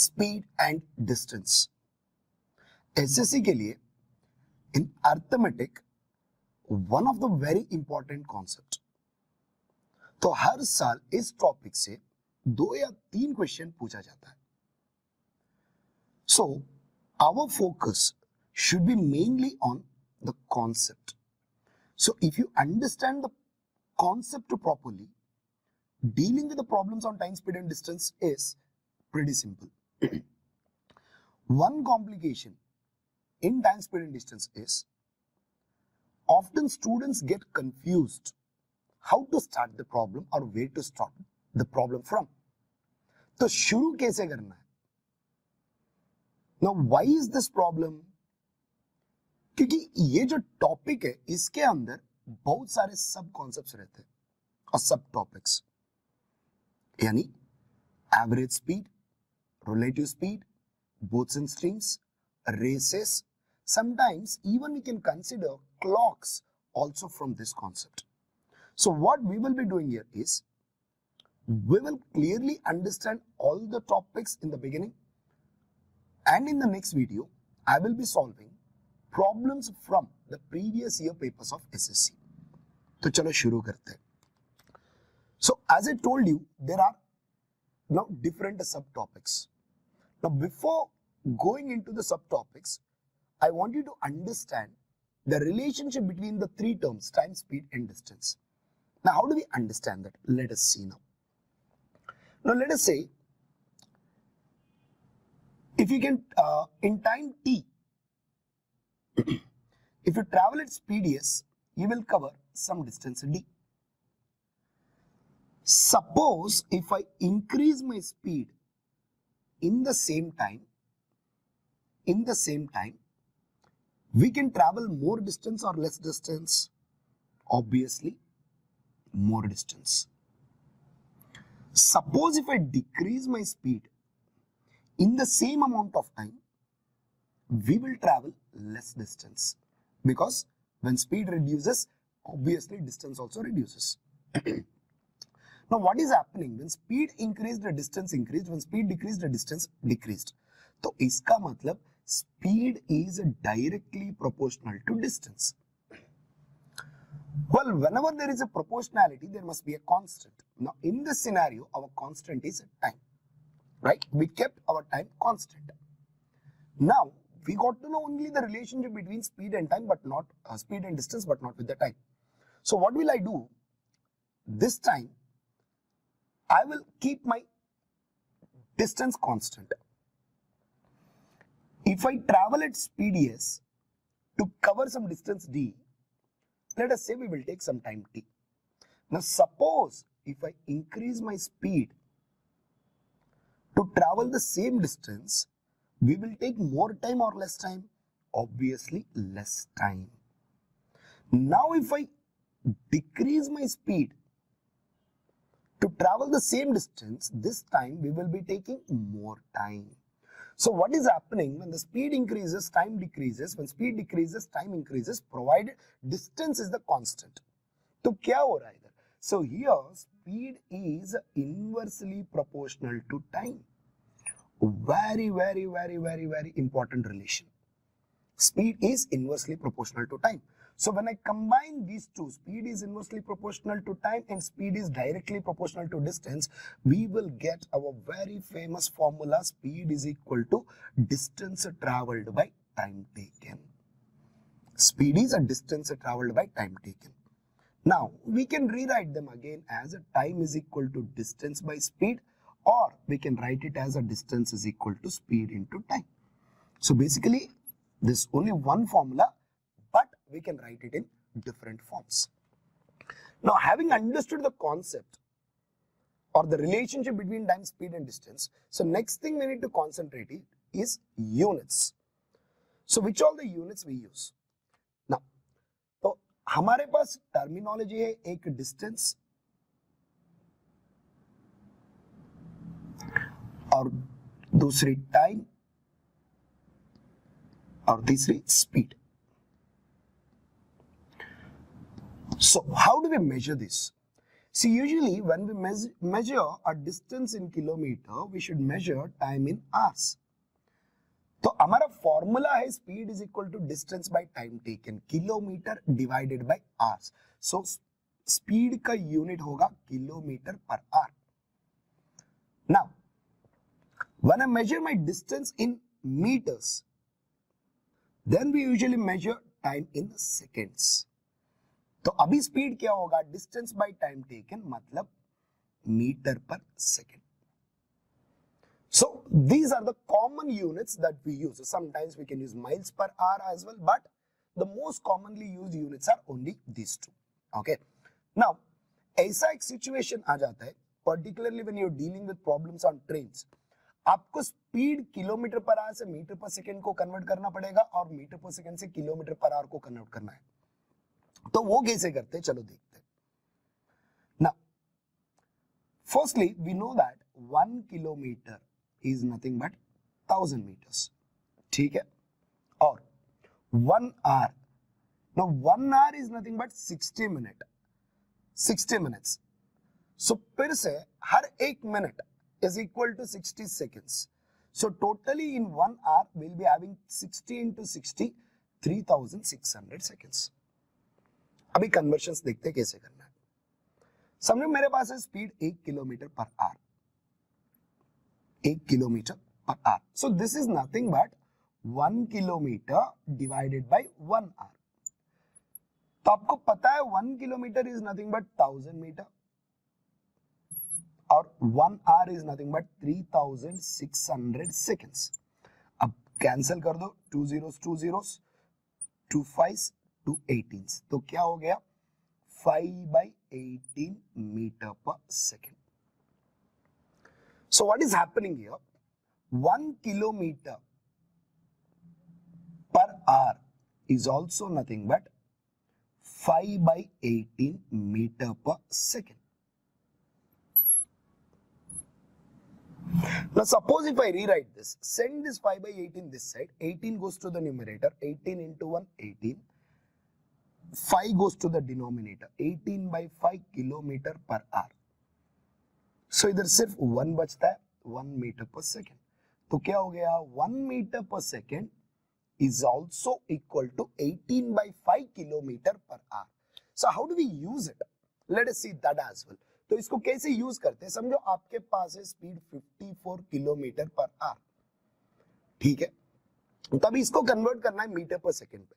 Speed and distance. SSC के लिए in arithmetic one of the very important concept. तो हर साल इस टॉपिक से 2 या 3 क्वेश्चन पूछा जाता है। So our focus should be mainly on the concept. So if you understand the concept properly, dealing with the problems on time, speed and distance is pretty simple. One complication in time, speed and distance is often students get confused how to start the problem or where to start the problem from. तो शुरू कैसे करना है? Now why is this problem? क्योंकि ये जो topic है इसके अंदर बहुत सारे सब कॉन्सेप्ट्स रहते हैं और सब टॉपिक्स, यानी average speed, relative speed, boats and streams, races, sometimes even we can consider clocks also from this concept. So what we will be doing here is we will clearly understand all the topics in the beginning, and in the next video I will be solving problems from the previous year papers of SSC. तो चलो शुरू करते हैं. So as I told you, there are now different subtopics. Now before going into the subtopics, I want you to understand the relationship between the 3 terms, time, speed and distance. Now how do we understand that? Let us see now. Now let us say, if you can, in time t, if you travel at speed s, you will cover some distance d. Suppose if I increase my speed in the same time, we can travel more distance or less distance? Obviously, more distance. Suppose if I decrease my speed in the same amount of time, we will travel less distance, because when speed reduces, obviously distance also reduces. Now what is happening? When speed increased, the distance increased. When speed decreased, the distance decreased. तो इसका मतलब speed is directly proportional to distance. Well, whenever there is a proportionality, there must be a constant. Now in this scenario, our constant is time, right? We kept our time constant. Now we got to know only the relationship between speed and time, but not speed and distance, but not with the time. So what will I do? This time I will keep my distance constant. If I travel at speed s to cover some distance d, let us say we will take some time t. Now suppose if I increase my speed to travel the same distance, we will take more time or less time? Obviously less time. Now if I decrease my speed to travel the same distance, this time we will be taking more time. So what is happening? When the speed increases, time decreases. When speed decreases, time increases, provided distance is the constant. तो क्या हो रहा है इधर? So here speed is inversely proportional to time. Very important relation. Speed is inversely proportional to time. So when I combine these two, speed is inversely proportional to time and speed is directly proportional to distance, we will get our very famous formula: speed is equal to distance traveled by time taken. Speed is a distance traveled by time taken. Now we can rewrite them again as a time is equal to distance by speed, or we can write it as a distance is equal to speed into time. So basically this is only one formula, but we can write it in different forms. Now having understood the concept or the relationship between time, speed and distance, so next thing we need to concentrate is units. So which all the units we use? Now, तो हमारे पास terminology है एक distance और दूसरी time और तीसरी speed. So how do we measure this? See, usually when we measure a distance in kilometer, we should measure time in hours. तो हमारा फॉर्मूला है speed is equal to distance by time taken, kilometre divided by hours. So speed का unit होगा kilometre per hour. Now when I measure my distance in metres, then we usually measure time in seconds. तो अभी speed क्या होगा, distance by time taken मतलब metre per second. So these are the common units that we use. Sometimes we can use miles per hour as well, but the most commonly used units are only these two. Okay. Now, ऐसा एक situation आ जाता है, particularly when you're dealing with problems on trains. आपको speed kilometre per our से metre per second को convert करना पड़ेगा और मीटर पर सेकेंड से किलोमीटर पर आवर को कन्वर्ट करना है. तो वो कैसे करते हैं, चलो देखते हैं. Now, firstly, we know that 1 kilometer is nothing but 1000 meters. ठीक है. और 1 hour, now 1 hour is nothing but 60 minutes. So फिर से हर एक minute is equal to 60 seconds. So totally in 1 hour we'll be having 60 into 60, 3600 seconds. अभी conversions देखते कैसे करना है. समझो मेरे पास है speed 1 kilometre per hour, 1 kilometre per hour. So this is nothing but 1 kilometre divided by 1 hour. तो आपको पता है 1 kilometre is nothing but 1000 metre और 1 hour is nothing but 3600 seconds. अब कैंसिल कर दो, 2 zeros 2 zeros, 2 5s 2 18s. तो क्या हो गया, 5/18 metre per second. So what is happening here? 1 kilometer per hour is also nothing but 5/18 meter per second. Now suppose if I rewrite this, send this 5/18 this side, 18 goes to the numerator, 18 into 1, 18. 5 goes to the denominator, 18/5 kilometer per hour. सो इधर सिर्फ 1 बचता है, 1 metre per second. तो क्या हो गया, 1 metre per second is also equal to 18/5 kilometre per hour. So how do we use it, let us see that as well. तो इसको कैसे यूज करते हैं, समझो आपके पास है स्पीड 54 किलोमीटर पर आवर. ठीक है, तब इसको कन्वर्ट करना है मीटर पर सेकेंड पे.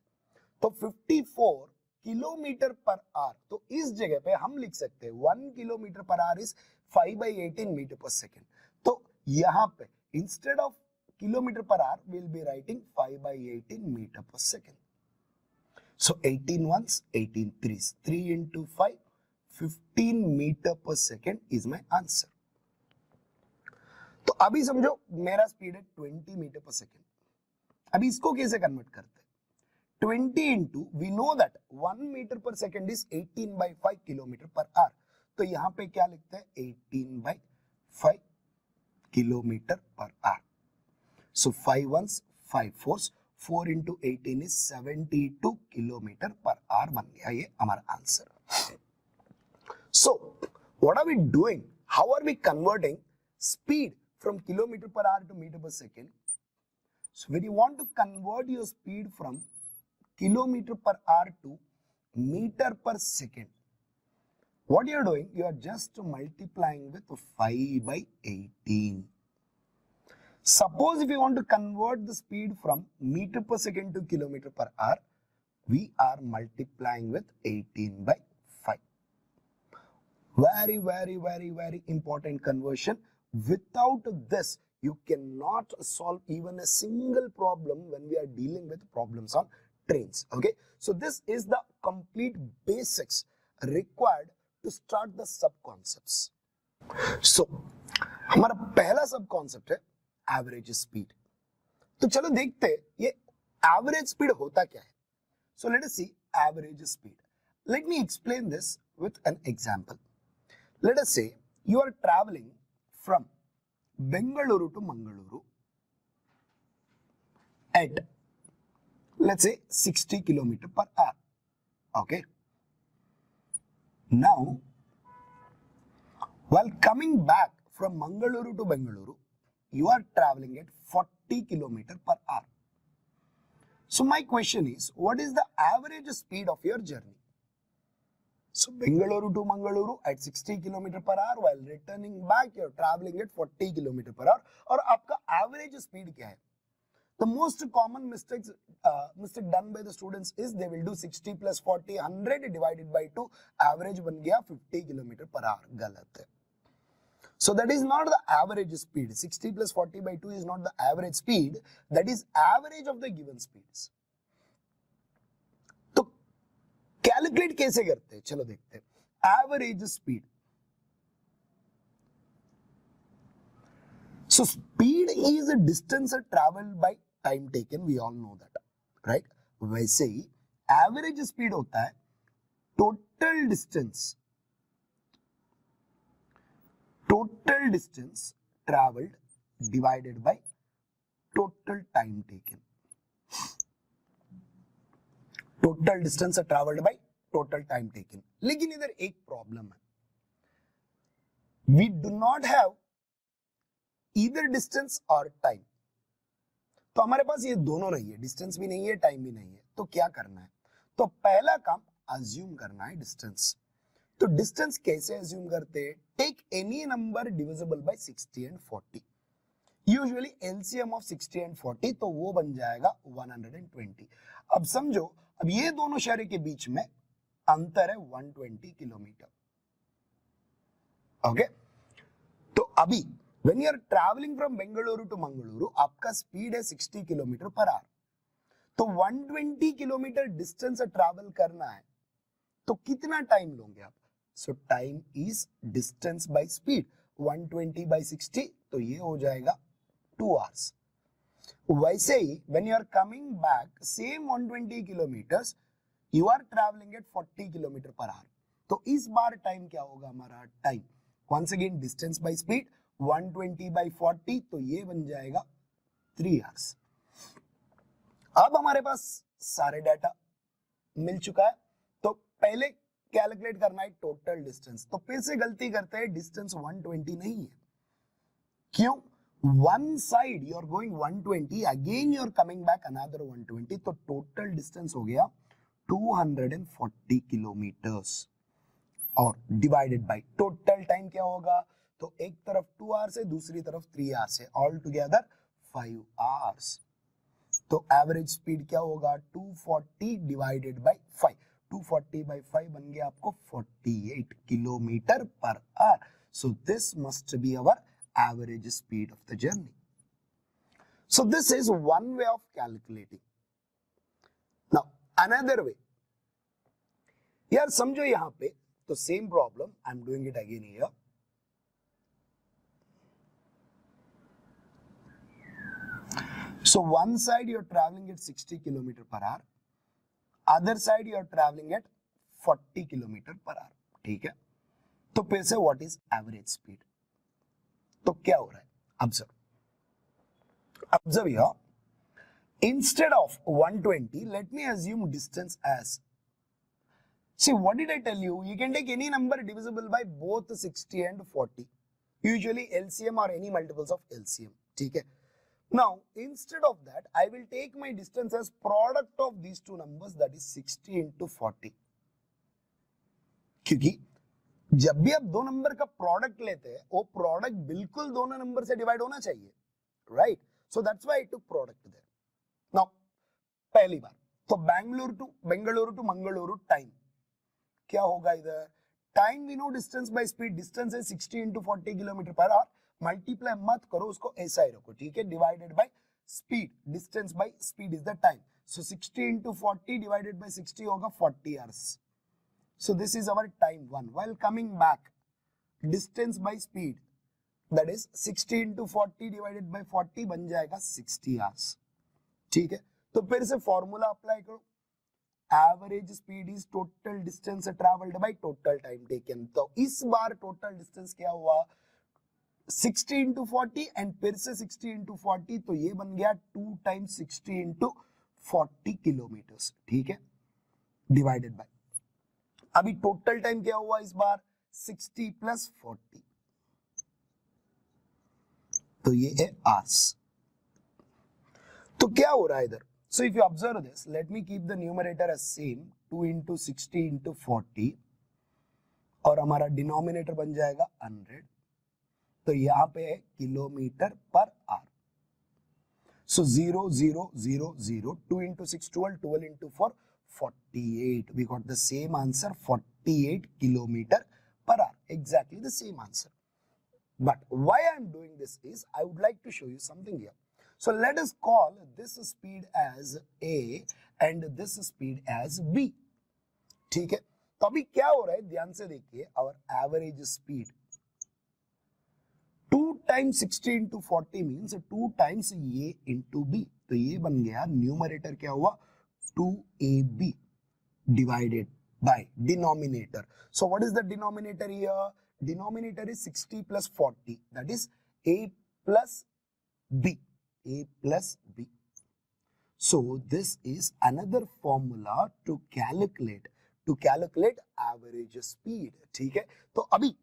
तो 54 किलोमीटर पर आवर, तो इस जगह पे हम लिख सकते हैं 1 kilometre per hour is 5/18 metre per second. तो यहां पे instead of kilometre per hour will be writing 5/18 metre per second. So 18 ones, 18 threes, 3 into 5, 15 metre per second is my answer. तो अभी समझो मेरा स्पीड है 20 मीटर पर सेकेंड. अभी इसको कैसे कन्वर्ट करते हैं, 20 into, we know that 1 meter per second is 18/5 kilometer per hour. तो यहां पे क्या लिखते हैं, 18/5 kilometre per hour. So 5 ones, 5 fours, 4 into 18 is 72 kilometre per hour बन गया ये हमारा answer. So what are we doing, how are we converting speed from kilometre per hour to metre per second. So when you want to convert your speed from kilometer per hour to meter per second, what you are doing, you are just multiplying with 5/18. Suppose if you want to convert the speed from meter per second to kilometer per hour, we are multiplying with 18/5. Very important conversion. Without this, you cannot solve even a single problem when we are dealing with problems on trains. Okay, so this is the complete basics required to start the sub concepts. So हमारा पहला सब concept है average speed. तो चलो देखते हैं ये average speed होता क्या है. So let us see average speed. Let me explain this with an example. Let us say you are traveling from Bengaluru to Mangaluru at, let's say, 60 kilometer per hour. Okay. Now, While coming back from Mangaluru to Bengaluru, you are traveling at 40 km per hour. So my question is, what is the average speed of your journey? So Bengaluru to Mangaluru at 60 km per hour, while returning back you are traveling at 40 km per hour. और आपका average speed क्या है? The most common mistake done by the students is they will do 60 plus 40, 100 divided by 2, average बन गया 50 km per hour. गलत है. So that is not the average speed. 60 plus 40 by 2 is not the average speed. That is average of the given speeds. तो calculate कैसे करते हैं? चलो देखते हैं. Average speed. So speed is a distance traveled by time taken. We all know that, right? वैसे ही average speed होता है total distance traveled divided by total time taken. Total distance traveled by total time taken. लेकिन इधर एक problem है. We do not have either distance or time. तो हमारे पास ये दोनों नहीं है, डिस्टेंस भी नहीं है, टाइम भी नहीं है. तो क्या करना है? तो पहला काम अज्यूम करना है डिस्टेंस. तो डिस्टेंस कैसे अज्यूम करते हैं? Take any number divisible by 60 and 40. Usually LCM of 60 and 40, तो वो बन जाएगा 120. अब समझो, अब ये दोनों शहर के बीच में अंतर है 120 किलोमीटर. ओके, तो अभी when you are traveling from Bengaluru to Mangaluru, आपका स्पीड है 60 किलोमीटर पर आवर. तो 120 किलोमीटर डिस्टेंस ट्रैवल करना है, तो कितना टाइम लोगे आप? सो time is distance by speed. 120 by 60, तो ये हो जाएगा 2 hours. वैसे ही when you are coming back same 120 kilometers, you are traveling at 40 kilometre per our. तो इस बार टाइम क्या होगा हमारा? Time once again distance by speed 120 by 40, तो ये बन जाएगा 3 hours. अब हमारे पास सारे डाटा मिल चुका है, तो पहले कैलकुलेट करना है टोटल डिस्टेंस. तो फिर से गलती करते हैं, डिस्टेंस 120 नहीं है. क्यों? One side you are going 120, again you are coming back another 120, तो टोटल डिस्टेंस हो गया 240 किलोमीटर्स. और डिवाइडेड बाय टोटल टाइम क्या होगा? तो एक तरफ 2 hours है, दूसरी तरफ 3 hours है, ऑल टुगेदर 5 hours. तो एवरेज स्पीड क्या होगा? 240 डिवाइडेड बाय 5. 240 by 5 बन गया आपको 48 kilometre per hour. So this must be our average speed of the journey. So this is one way of calculating. Now another way, यार समझो यहां पे, तो same problem I am doing it again here. So one side you are traveling at 60 km per hour, other side you are traveling at 40 km per hour. ठीक है? तो फिर से what is average speed? तो क्या हो रहा है? Observe here. Instead of 120, let me assume distance as. See, what did I tell you? You can take any number divisible by both 60 and 40. Usually LCM or any multiples of LCM. ठीक है? Now, instead of that, I will take my distance as product of these two numbers, that is 60 into 40. क्योंकि जब भी आप दो number का product लेते हैं, वो प्रोडक्ट बिल्कुल दोनों नंबर से डिवाइड होना चाहिए, right? So that's why I took product there. Now पहली बार तो बेंगलुरु टू मंगलुरु टाइम क्या होगा? इधर time we know, distance by speed, distance है 60 into 40 kilometre per hour. Multiply मत करो, उसको ऐसा ही रखो, ठीक है? Divided by speed, distance by speed is the time. So 60 into 40 divided by 60 होगा 40 hours. So this is our time 1. While coming back, distance by speed, that is 60 into 40 divided by 40 बन जाएगा 60 hours. ठीक है? तो फिर से formula apply करो. Average speed is total distance travelled by total time taken. तो इस बार टोटल डिस्टेंस क्या हुआ? 60 into 40 एंड फिर से 60 into 40, तो ये बन गया 2 times 60 into 40 किलोमीटर्स. ठीक है? डिवाइडेड बाय, अभी टोटल टाइम क्या हुआ इस बार? 60 plus 40. तो ये है आवर्स। तो क्या हो रहा है इधर? So if you observe this, let me keep the numerator as same 2 into 60 into 40 और हमारा डिनोमिनेटर बन जाएगा 100। तो यहाँ पे है kilometre per our. So 0, 0, 0, 0, 2 into 6, 12, 12 into 4, 48. We got the same answer, 48 kilometer per hour. Exactly the same answer. But why I am doing this is, I would like to show you something here. So let us call this speed as A and this speed as B. ठीक है? तो अभी क्या हो रहा है ध्यान से देखिए, our average speed 2 times 60 into 40 means 2 times A into B. तो ये बन गया न्यूमरेटर क्या हुआ 2AB divided by denominator. So what is the denominator here? Denominator is 60 plus 40, that is A plus B. A plus B. So this is another formula to calculate average speed. ठीक है? तो अभी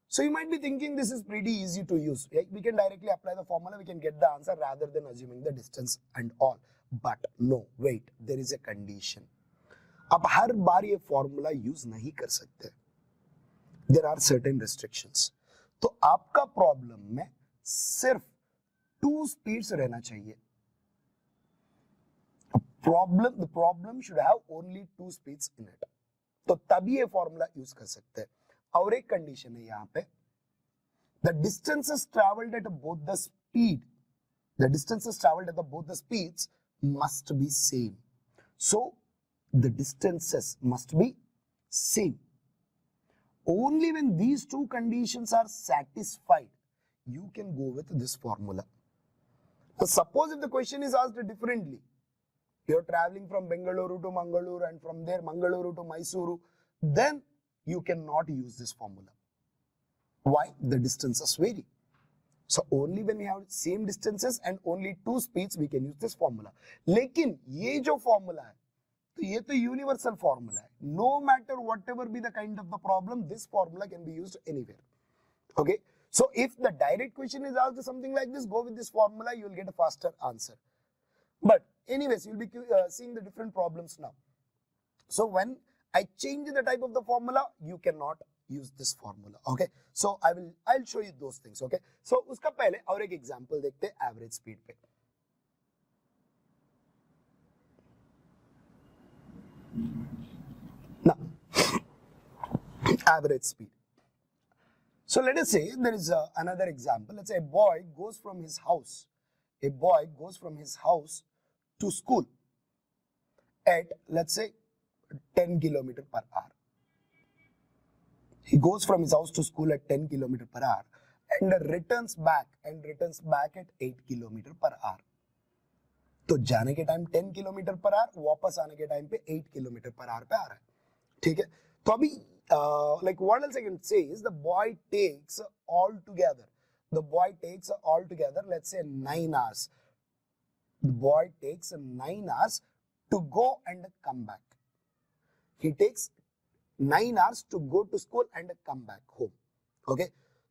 so you might be thinking this is pretty easy to use. We can directly apply the formula, we can get the answer rather than assuming the distance and all. But no, wait, there is a condition. आप हर बार ये formula use नहीं कर सकते. There are certain restrictions. तो आपका problem में सिर्फ 2 speeds रहना चाहिए. The problem should have only 2 speeds in it. तो तभी ये formula use कर सकते हैं. और एक कंडीशन है यहाँ पे, the distances traveled at both the speeds must be same. So the distances must be same. Only when these two conditions are satisfied, you can go with this formula. So suppose if the question is asked differently, you are traveling from Bengaluru to Mangaluru and from there Mangaluru to Mysuru, then you cannot use this formula. Why? The distances vary. So only when we have same distances and only 2 speeds we can use this formula. लेकिन ये जो formula है, तो ये तो universal formula है. No matter whatever be the kind of the problem, this formula can be used anywhere. Okay? So if the direct question is asked something like this, go with this formula, you will get a faster answer. But anyways, you'll be seeing the different problems now. So when I change the type of the formula, you cannot use this formula. Okay, so I'll show you those things. Okay, so उसका पहले और एक example देखते हैं average speed पे. Now average speed. So let us say there is another example. Let's say a boy goes from his house. A boy goes from his house to school at, let's say, 10 km per hour. He goes from his house to school at 10 km per hour and returns back at 8 km per hour. तो जाने के time 10 km per hour, वापस आने के time पे 8 km per hour पे आ रहा है. ठीक है? तो अभी like what else I can say is the boy takes all together, let's say 9 hours. The boy takes 9 hours to go and come back. He takes 9 hours to go to school and come back home. Okay?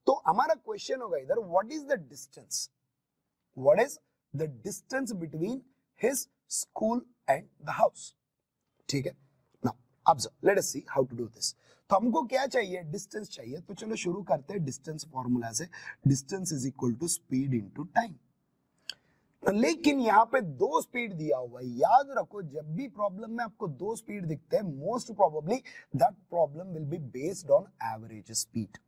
तो हमारा question होगा इधर, what is the distance? What is the distance between his school and the house? ठीक है? Now, observe. Let us see how to do this. तो हमको क्या चाहिए? डिस्टेंस चाहिए. तो चलो शुरू करते हैं डिस्टेंस फॉर्मूला से. Distance is equal to speed into time. लेकिन यहाँ पे 2 स्पीड दिया हुआ है. याद रखो, जब भी प्रॉब्लम में आपको 2 स्पीड दिखते हैं, most probably that problem will be based on average speed.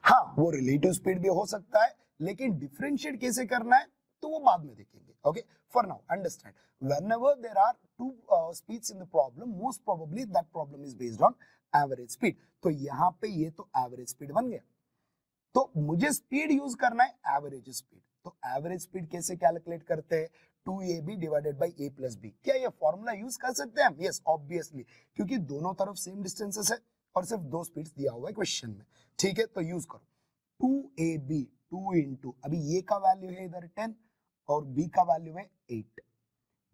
हाँ, वो रिलेटिव स्पीड भी हो सकता है, लेकिन डिफरेंशिएट कैसे करना है तो वो बाद में देखेंगे. Okay, for now understand, whenever there are 2 speeds in the problem, most probably that problem is based on average speed. तो यहाँ पे ये तो एवरेज स्पीड बन गया. तो मुझे स्पीड यूज करना है एवरेज स्पीड. तो एवरेज स्पीड कैसे कैलकुलेट करते हैं? 2ab divided by a plus b. क्या ये फॉर्मूला यूज कर सकते हैं हम? यस, ऑब्वियसली, क्योंकि दोनों तरफ सेम डिस्टेंसेस है और सिर्फ 2 स्पीड्स दिया हुआ है क्वेश्चन में. ठीक है, तो यूज करो. 2ab 2 इंटू, अभी ये का वैल्यू है इधर 10 और b का वैल्यू है 8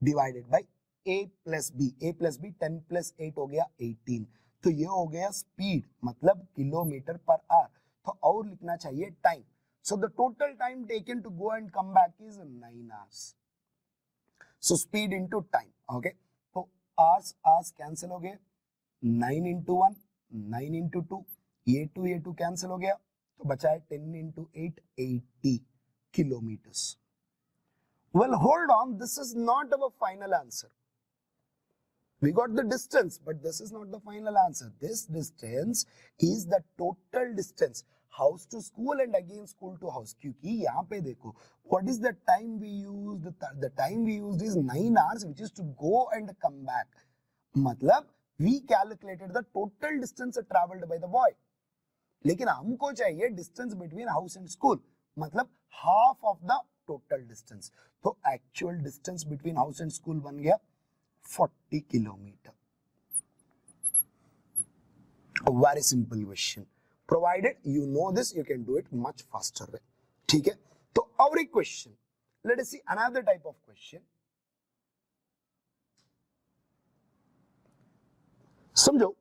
divided by a plus b. a plus b 10 plus 8 हो गया 18. तो ये हो गया स्पीड, मतलब किलोमीटर पर आवर. तो और लिखना चाहिए time. So the total time taken to go and come back is 9 hours. So speed into time. Okay. So hours cancel हो गए. 9 into 1, 9 into 2, ये 2 cancel हो गया. तो बचा है 10 into 8, 80 kilometers. Well, hold on. This is not our final answer. We got the distance, but this is not the final answer. This distance is the total distance. House to school and again school to house. क्योंकि यहाँ पे देखो, what is the time we used? The time we used is 9 hours, which is to go and come back. मतलब we calculated the total distance traveled by the boy. लेकिन हमको चाहिए distance between house and school. मतलब half of the total distance. तो actual distance between house and school बन गया 40 kilometer. A very simple question. Provided you know this, you can do it much faster way. ठीक है? तो our question. Let us see another type of question. समझो,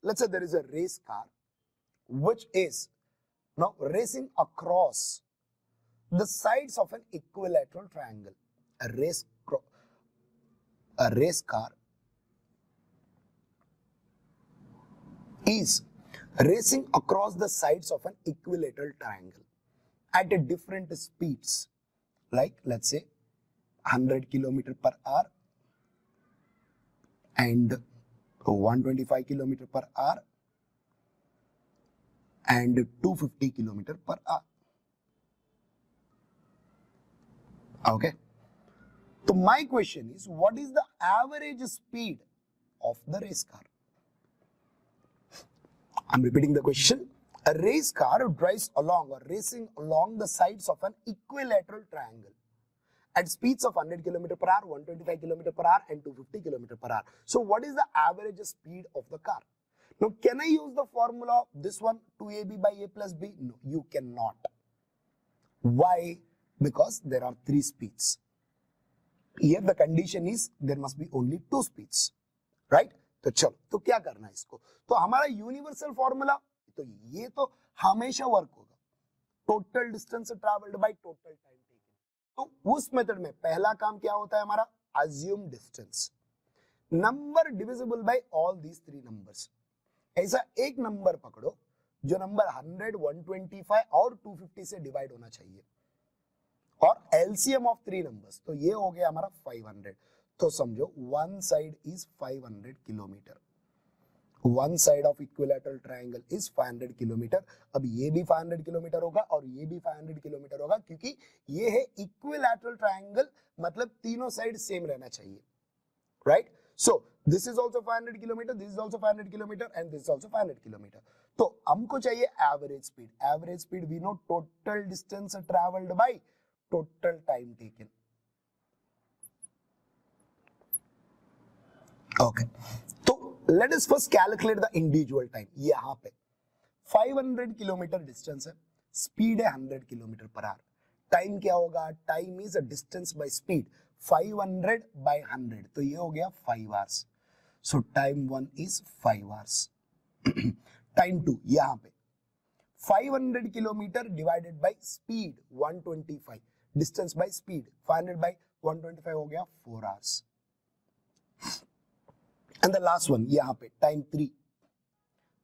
let's say there is a race car which is now racing across the sides of an equilateral triangle. A race car is racing across the sides of an equilateral triangle at a different speeds, like let's say 100 km per hour and 125 km per hour and 250 km per hour. Okay. So my question is, what is the average speed of the race car? I'm repeating the question. A race car drives along or racing along the sides of an equilateral triangle at speeds of 100 km per hour, 125 km per hour and 250 km per hour. So what is the average speed of the car? Now, can I use the formula, this one, 2ab by a plus b? No, you cannot. Why? Because there are 3 speeds. Here the condition is there must be only 2 speeds, right? तो चलो, तो क्या करना है इसको? तो हमारा universal formula, तो ये तो हमेशा वर्क होगा. Total distance travelled by total time taken. तो उस मेथड में पहला काम क्या होता है हमारा? Assume distance. Number divisible bye all these 3 numbers. ऐसा एक नंबर पकड़ो जो नंबर 100, 125 और 250 से डिवाइड होना चाहिए, और एलसीएम ऑफ 3 नंबर्स. तो ये हो गया हमारा 500. तो समझो one side is 500 kilometre. One side of equilateral triangle is 500 kilometre. अब ये भी 500 किलोमीटर होगा और ये भी 500 किलोमीटर होगा, क्योंकि ये है इक्विलैटरल ट्रायंगल, मतलब तीनों साइड सेम रहना चाहिए, right? So this is also 500 kilometre, this is also 500 kilometre and this is also 500 kilometre. तो हमको चाहिए average speed. Average speed we know total distance travelled by total time taken. Okay, तो let us first calculate the individual time. यहां पे 500 kilometre distance है, speed है 100 kilometre per our. Time क्या होगा? Time is a distance by speed. 500 by 100, तो ये हो गया 5 hours. So time 1 is 5 hours. Time 2 यहां पे 500 kilometre divided by speed 125, distance by speed 500 by 125 हो गया 4 hours. And the last one यहां पे टाइम 3,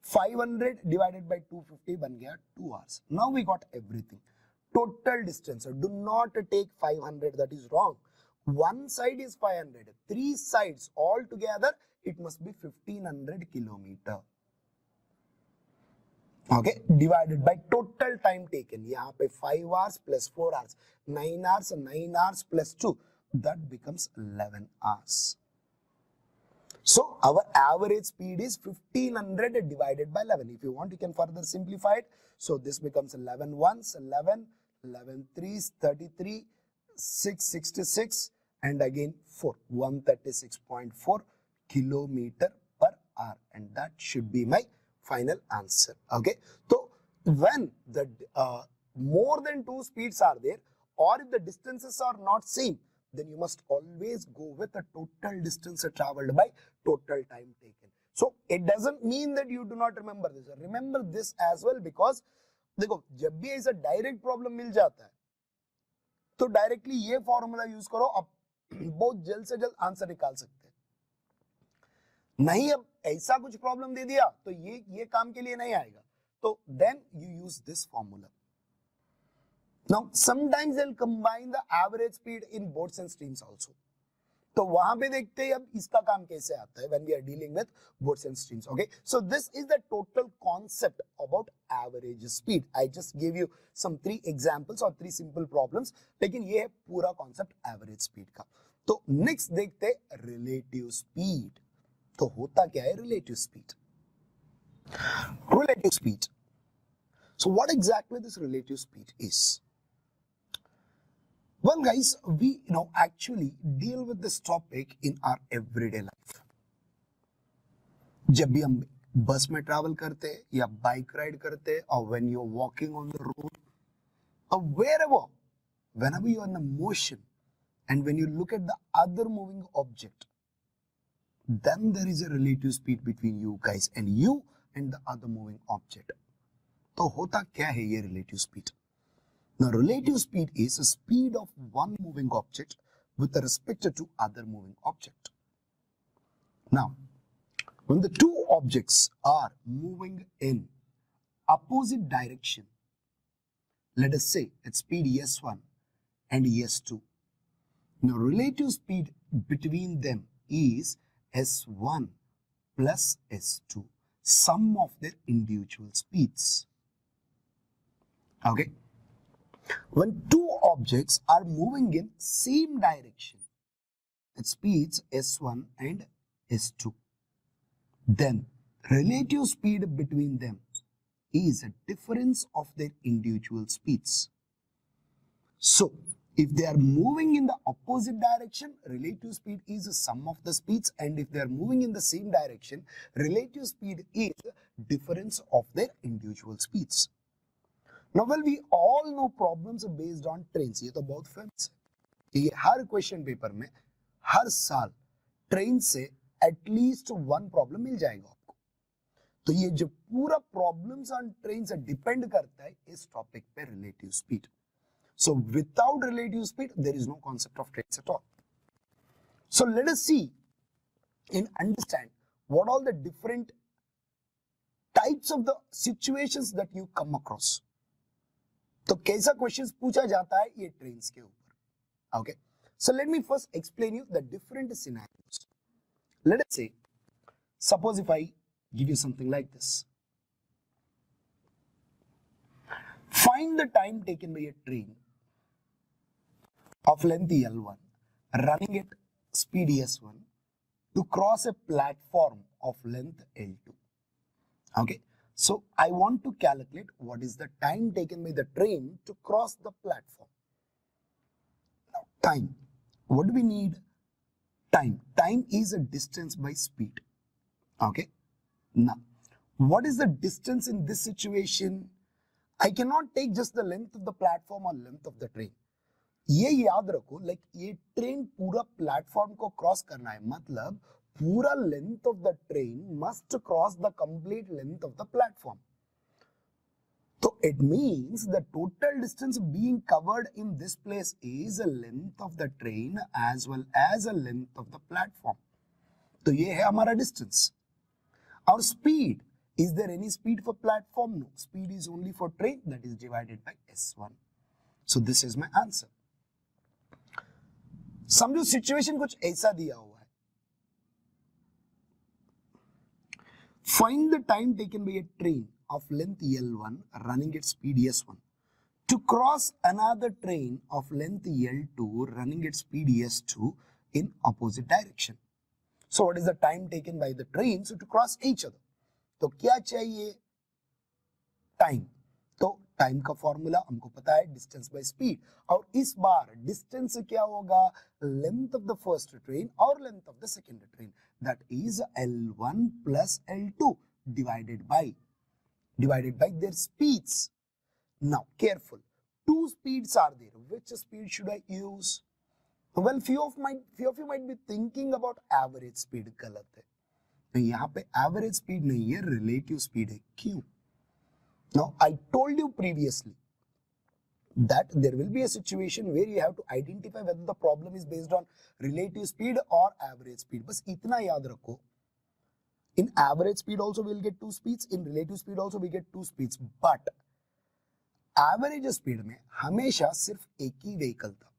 500 डिवाइडेड बाय 250 बन गया 2 hours. Now we got everything. Total distance, do not take 500, that is wrong. One side is 500, 3 sides all together it must be 1500 kilometer. Okay, divided by total time taken. यहाँ पे 5 hours plus 4 hours, 9 hours, 9 hours plus 2, that becomes 11 hours. So our average speed is 1500 divided by 11. If you want, you can further simplify it. So this becomes 11 ones, 11, 11 threes, 33, 666 and again 4, 136.4 kilometer per hour, and that should be my final answer. Okay, so when the more than 2 speeds are there, or if the distances are not same, then you must always go with the total distance traveled by total time taken. So it doesn't mean that you do not remember this. Remember this as well, because देखो जब भी ऐसा direct problem मिल जाता है तो directly ये formula use करो, अब बहुत जल्द से जल्द आंसर निकाल सकते हैं। नहीं अब ऐसा कुछ प्रॉब्लम दे दिया तो ये काम के लिए नहीं आएगा, तो then you use this formula. Now sometimes they will combine the average speed in boats and streams also, तो वहां पे देखते हैं अब इसका काम कैसे आता है when we are dealing with boats and streams. Okay, so this is the total concept about average speed. I just give you some 3 examples और 3 सिंपल प्रॉब्लम्स, लेकिन ये है पूरा कॉन्सेप्ट एवरेज स्पीड का। तो नेक्स्ट देखते हैं रिलेटिव स्पीड। तो होता क्या है relative speed? Relative speed, so what exactly this relative speed is? Well guys, we actually deal with this topic in our everyday life. जब भी हम बस में ट्रैवल करते हैं या बाइक राइड करते हैं, और when you're walking on the road or wherever, whenever you're in a motion and when you look at the other moving object, then there is a relative speed between you guys and you and the other moving object. तो होता क्या है ये relative speed? Now relative speed is a speed of one moving object with respect to other moving object. Now when the two objects are moving in opposite direction, let us say at speed s1 and s2, now relative speed between them is s1 plus s2, sum of their individual speeds. Okay, when two objects are moving in same direction at speeds s1 and s2, then relative speed between them is a difference of their individual speeds. So if they are moving in the opposite direction, relative speed is the sum of the speeds, and if they are moving in the same direction, relative speed is difference of their individual speeds. Now well, we all know problems are based on trains. ये तो बहुत famous है, ये हर question paper में हर साल train से at least 1 problem मिल जाएगा आपको। तो ये जो पूरा प्रॉब्लम्स ऑन ट्रेन से डिपेंड करता है इस टॉपिक पे relative speed. So without relative speed, there is no concept of trains at all. So let us see and understand what all the different types of the situations that you come across. तो कैसा questions पूछा जाता है ये trains के ऊपर। Okay, so let me first explain you the different scenarios. Let us say suppose if I give you something like this, find the time taken by a train of length L1 running at speed S1 to cross a platform of length L2. Okay, so I want to calculate what is the time taken by the train to cross the platform. Now time, what do we need? Time is a distance by speed. Okay, now what is the distance in this situation? I cannot take just the length of the platform or length of the train. ये याद रखो, like ये train पूरा platform को cross करना है, मतलब पूरा length of the train must cross the complete length of the platform. तो it means the total distance being covered in this place is a length of the train as well as a length of the platform. तो ये है हमारा distance. और speed, is there any speed for platform? No, speed is only for train, that is divided by s1। So this is my answer. समझो situation कुछ ऐसा दिया हुआ है, find the time taken by a train of length L1 running at speed S1 to cross another train of length L2 running at speed S2 in opposite direction. So what is the time taken by the train to cross each other? तो क्या चाहिए? Time. तो time का formula हमको पता है, distance by speed, और इस बार डिस्टेंस क्या होगा? Length of the first train और length of the second train, that is L1 plus L2 divided by their speeds. Now careful, 2 speeds are there. Which speed should I use? Well, few of you might be thinking about average speed. गलत है, तो यहाँ पे average speed नहीं है, relative speed है। क्यों? Now, I told you previously that there will be a situation where you have to identify whether the problem is based on relative speed or average speed. बस इतना याद रखो. In average speed also we'll get two speeds. In relative speed also we get two speeds. But average speed में हमेशा सिर्फ एक ही vehicle था.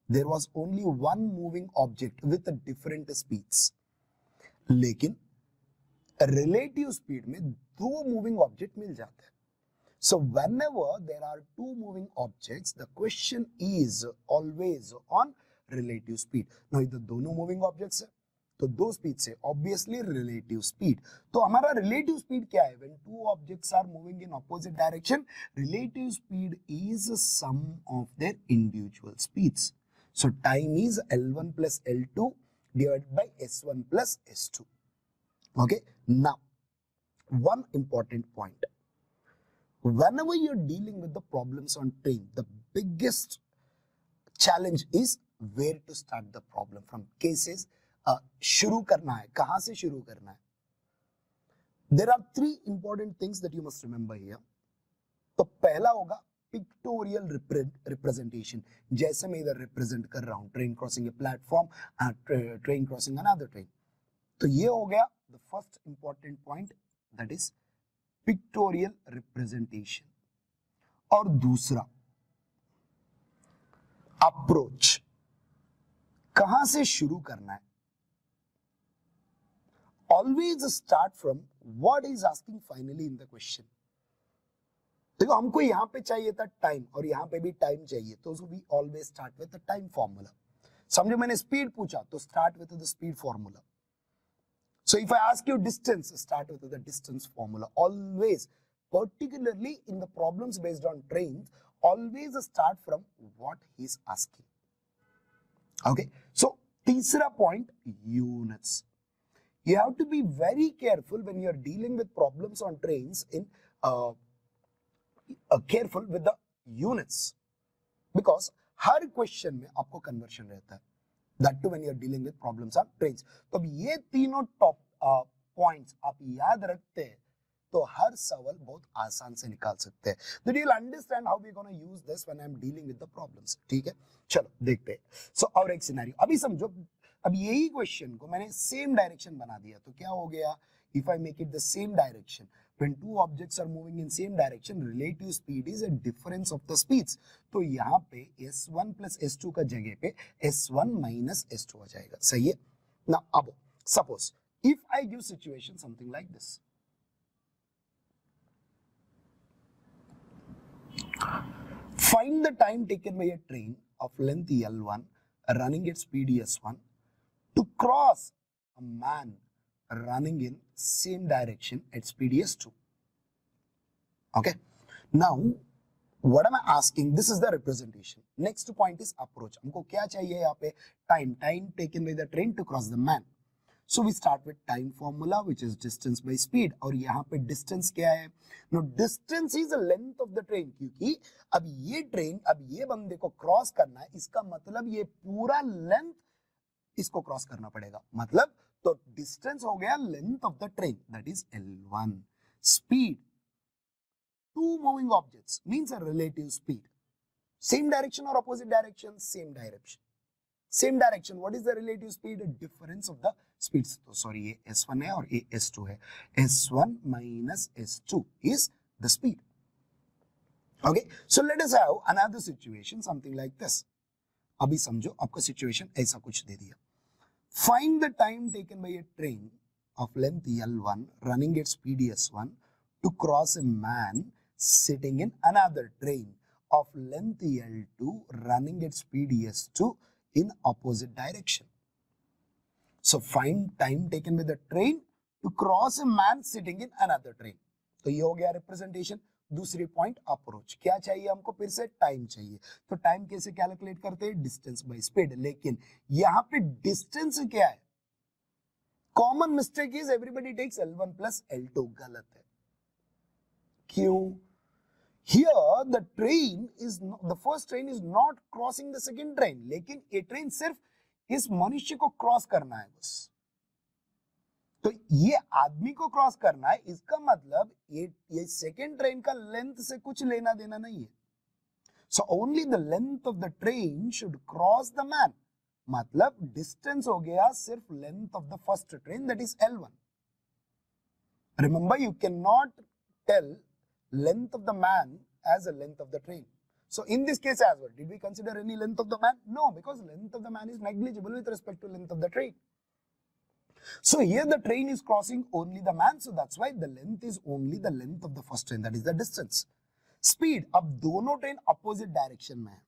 There was only one moving object with a different speeds. लेकिन relative speed में दो moving object मिल जाते हैं. So whenever there are two moving objects, the question is always on relative speed. Now इधर दोनों moving objects है, तो दो speed से obviously relative speed. तो हमारा relative speed क्या है? When two objects are moving in opposite direction, relative speed is the sum of their individual speeds. So time is L1 plus L2 divided by S1 plus S2. Okay. Now, one important point. Whenever you're dealing with the problems on train, the biggest challenge is where to start the problem from. Cases, शुरू करना है, कहाँ से शुरू करना है? There are three important things that you must remember here. तो पहला होगा pictorial representation. जैसे मैं इधर represent कर रहा हूँ, train crossing a platform, train crossing another train. तो ये हो गया the first important point, that is pictorial representation. और दूसरा अप्रोच, कहां से शुरू करना है? Always start from what is asking finally in the question. देखो हमको यहां पे चाहिए था टाइम और यहां पे भी टाइम चाहिए, तो we always start with the time formula. समझो मैंने स्पीड पूछा तो start with the speed formula. So if I ask you distance, start with the distance formula. Always, particularly in the problems based on trains, always start from what he's asking. Okay. So, तीसरा point, units. You have to be very careful when you are dealing with problems on trains in careful with the units, because her question में आपको conversion रहता है. That too when you are dealing with problems on trains. तो अब ये तीनों top points आप याद रखते हैं तो हर सवाल बहुत आसान से निकाल सकते हैं. Then you'll understand how we're going to use this when I'm dealing with the problems. ठीक है, चलो देखते हैं. So और एक सिनेरियो अभी समझो. अब यही क्वेश्चन को मैंने सेम डायरेक्शन बना दिया तो क्या हो गया? If I make it the same direction, when two objects are moving in same direction, relative speed is a difference of the speeds. तो यहाँ पे S1 plus S2 का जगह पे S1 minus S2 आ जाएगा. सही है? Now अब suppose if I give situation something like this. Find the time taken by a train of length L1 running at speed S1 to cross a man running in same direction at speed S2. Okay. Now, what am I asking? This is the representation. Next point is approach. हमको क्या चाहिए यहाँ पे? Time. Time taken by the train to cross the man. So we start with time formula, which is distance by speed. और यहाँ पे distance क्या है? Now distance is the length of the train. क्योंकि अब ये train, अब ये बंदे को cross करना है, इसका मतलब ये पूरा length इसको cross करना पड़ेगा. मतलब तो distance हो गया length of the train, that is L1. Speed, two moving objects means a relative speed. Same direction or opposite direction? Same direction. Same direction. What is the relative speed? A difference of the speeds. तो sorry, ये S1 है और ये S2 है. S1 minus S2 is the speed. Okay. So let us have another situation, something like this. अभी समझो आपका situation ऐसा कुछ दे दिया. Find the time taken by a train of length L1 running at speed S1 to cross a man sitting in another train of length L2 running at speed S2 in opposite direction. So find time taken by the train to cross a man sitting in another train. तो ये हो गया representation. दूसरी point approach. क्या चाहिए हमको? फिर से टाइम चाहिए. तो टाइम कैसे कैलकुलेट करते हैं? Distance by speed. लेकिन यहाँ पे डिस्टेंस क्या है? Common mistake is everybody takes L1 plus L2. गलत है. क्यों? Here the train is the first train is not crossing the second train. लेकिन ये ट्रेन सिर्फ इस मनुष्य को क्रॉस करना है बस. तो ये आदमी को क्रॉस करना है, इसका मतलब ये सेकेंड ट्रेन का लेंथ से कुछ लेना देना नहीं है. So only the length of the train should cross the man. मतलब distance हो गया सिर्फ length of the first train, that is L1. Remember, you cannot tell length of the man as a length of the train. So in this case as well, did we consider any length of the man? No, because length of the man is negligible with respect to length of the train. So here the train is crossing only the man, so that's why the length is only the length of the first train, that is the distance. Speed, अब दोनों train opposite direction में है.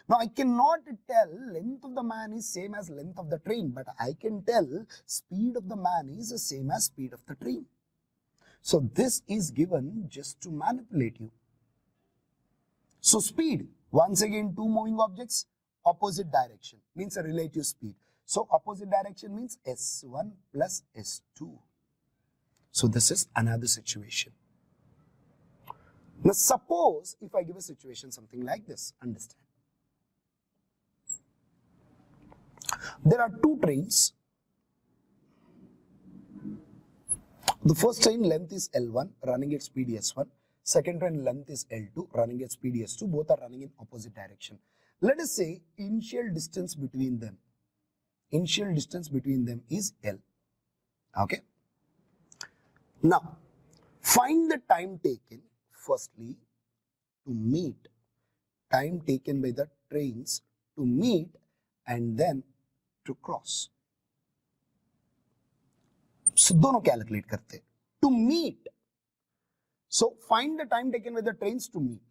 Now I cannot tell length of the man is same as length of the train, but I can tell speed of the man is the same as speed of the train. So this is given just to manipulate you. So speed, once again two moving objects, opposite direction means a relative speed. So opposite direction means S1 plus S2. So this is another situation. Now suppose if I give a situation something like this, understand. There are two trains. The first train length is L1, running at speed S1. Second train length is L2, running at speed S2. Both are running in opposite direction. Let us say initial distance between them. Initial distance between them is L. Okay. Now, find the time taken. Firstly, to meet, time taken by the trains to meet and then to cross. So, दोनों calculate करते. To meet. So, find the time taken by the trains to meet.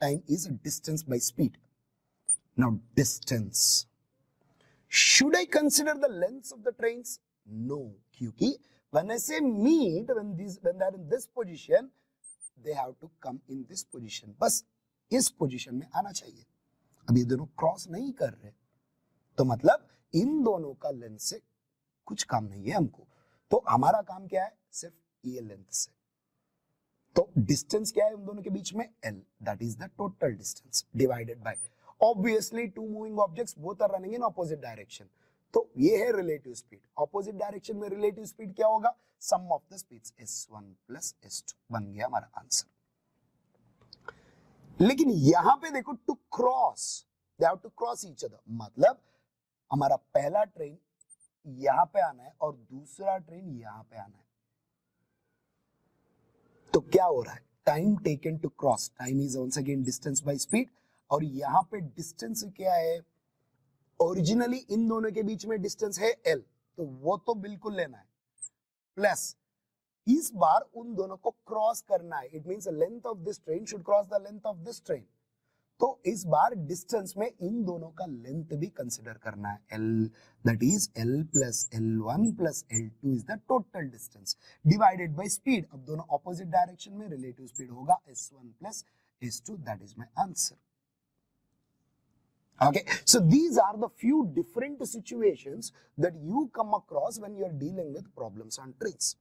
Time is a distance by speed. Now, distance. Should I consider the lengths of the trains? No, क्योंकि when I say meet, when they are in this position, they have to come in this position. बस इस position में आना चाहिए. अब ये दोनों cross नहीं कर रहे, तो मतलब इन दोनों का लेंथ से कुछ काम नहीं है हमको. तो हमारा काम क्या है? सिर्फ ये लेंथ से. तो डिस्टेंस क्या है उन दोनों के बीच में? L. That is the total distance divided by. Obviously, two moving objects both are running in opposite direction. तो ये है relative speed. Opposite direction में relative speed क्या होगा? Sum of the speeds S1 plus S2 बन गया हमारा answer. लेकिन यहां पे देखो, to cross, they have to cross each other. मतलब हमारा पहला ट्रेन यहां पे आना है और दूसरा ट्रेन यहां पे आना है. तो क्या हो रहा है? Time taken to cross. Time is once again distance by speed. और यहां पे डिस्टेंस क्या है? ओरिजिनली इन दोनों के बीच में डिस्टेंस है L, तो वो तो बिल्कुल लेना है. प्लस इस बार उन दोनों को क्रॉस करना है. It means length of this train should cross the length of this train. तो इस बार डिस्टेंस में इन दोनों का लेंथ भी कंसीडर करना है. L, that is L plus L1 plus L2 is the total distance divided by speed. अब दोनों ऑपोजिट डायरेक्शन में रिलेटिव स्पीड होगा S1 plus S2. That is my answer. Okay, so these are the few different situations that you come across when you are dealing with problems on trains.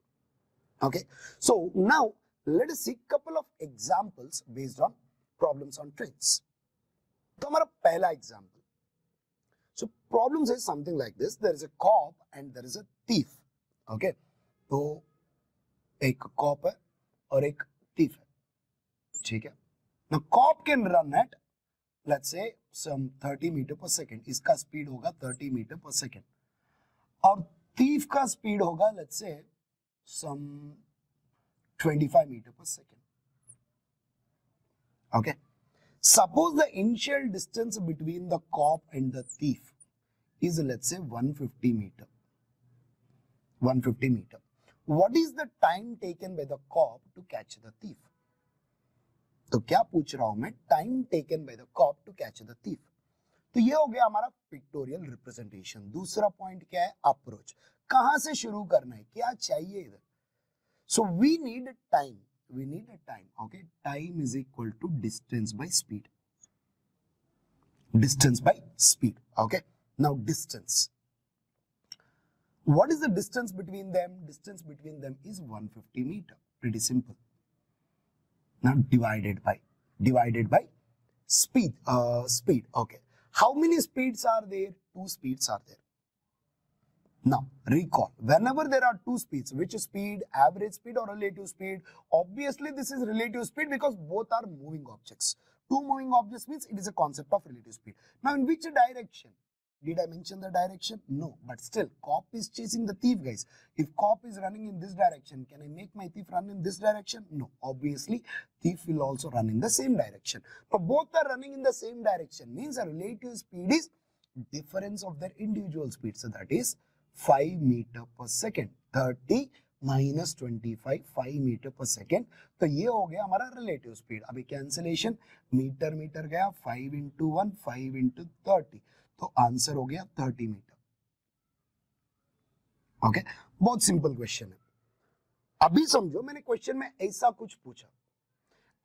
Okay, so now let us see couple of examples based on problems on trains. तो हमारा पहला example. So problems is something like this. There is a cop and there is a thief. Okay, तो एक cop है और एक thief है. ठीक है. Now cop can run at let's say some 30 meter per second. इसका स्पीड होगा 30 meter per second. और thief का स्पीड होगा let's say some 25 meter per second. Okay. Suppose the initial distance between the cop and the thief is let's say 150 meter. 150 meter. What is the time taken by the cop to catch the thief? तो क्या पूछ रहा हूं मैं? Time taken by the cop to catch the thief. तो ये हो गया हमारा पिक्टोरियल रिप्रेजेंटेशन. दूसरा पॉइंट क्या है? अप्रोच. कहां से शुरू करना है, क्या चाहिए इधर? So we need time. We need a time. Okay, time is equal to distance by speed. Distance by speed. Okay, now distance. What is the distance between them? Distance between them is 150 meter. Pretty simple. Now divided by speed. Speed. Okay, how many speeds are there? Two speeds are there. Now, recall, whenever there are two speeds, which speed, average speed or relative speed? Obviously, this is relative speed because both are moving objects. Two moving objects means it is a concept of relative speed. Now, in which direction? Did I mention the direction? No, but still, cop is chasing the thief, guys. If cop is running in this direction, can I make my thief run in this direction? No, obviously, thief will also run in the same direction. But both are running in the same direction, means a relative speed is difference of their individual speed. So that is 5 meter per second. 30 minus 25, 5 metre per second. तो ये हो गया हमारा relative speed. अभी cancellation, metre metre गया, 5 into 1, 5 into 30, तो answer हो गया 30 मीटर. ओके, बहुत सिंपल क्वेश्चन है. अभी समझो, मैंने क्वेश्चन में ऐसा कुछ पूछा,